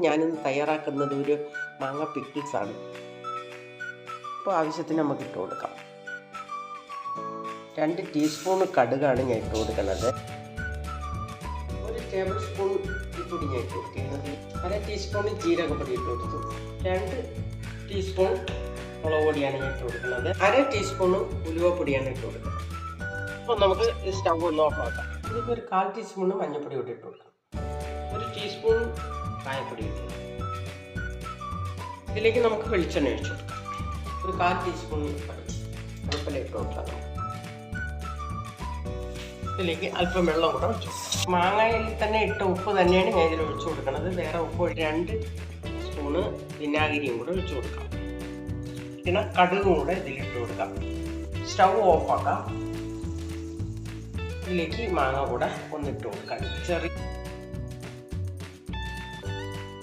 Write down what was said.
ഞാനിന്ന് തയ്യാറാക്കുന്നത് ഒരു മാങ്ങ പിക്കിൾസാണ്. അപ്പോൾ ആവശ്യത്തിന് നമുക്ക് ഇട്ട് കൊടുക്കാം. 2 ടീസ്പൂൺ കടുകാണ് ഞാൻ ഇട്ട് കൊടുക്കുന്നത്. 1 ടേബിൾ സ്പൂൺ പൊടി ഞാൻ ഇട്ട് കൊടുക്കുന്നത്. 1/2 ടീസ്പൂൺ ജീരകപ്പൊടി ഇട്ട് കൊടുത്തു. 2 ടീസ്പൂൺ മുളക് പൊടിയാണ് ഞാൻ ഇട്ട് കൊടുക്കുന്നത്. 1/2 ടീസ്പൂൺ ഉലുവപ്പൊടിയാണ് ഇട്ട് കൊടുക്കുന്നത്. അപ്പോൾ നമുക്ക് സ്റ്റൗ ഒന്ന് ഓഫാക്കാം. ഇതിലേക്ക് ഒരു 1/4 ടീസ്പൂൺ മഞ്ഞൾപ്പൊടി കൂടി ഇട്ട് കൊടുക്കാം. 1 ടീസ്പൂൺ കായപ്പൊടി ഇട്ട് കൊടുക്കാം. ഇതിലേക്ക് നമുക്ക് വെളിച്ചെണ്ണ ഒഴിച്ചു കൊടുക്കാം. ഒരു 1/4 ടീസ്പൂൺ കറുവപ്പല ഇട്ട് കൊടുക്കാം. ഇതിലേക്ക് അല്പം വെള്ളം കൂടെ ഒഴിച്ചു. മാങ്ങയിൽ തന്നെ ഇട്ട ഉപ്പ് തന്നെയാണ് ഞാൻ ഇതിൽ ഒഴിച്ചു കൊടുക്കുന്നത്. വേറെ ഉപ്പ് 2 സ്പൂണ് വിനാഗിരിയും കൂടെ ഒഴിച്ചു കൊടുക്കാം. പിന്നെ കടുകും കൂടെ ഇതിലിട്ട് കൊടുക്കാം. സ്റ്റൗ ഓഫാക്കാം. ഇതിലേക്ക് മാങ്ങ കൂടെ ഒന്നിട്ട് കൊടുക്കാം. ചെറിയ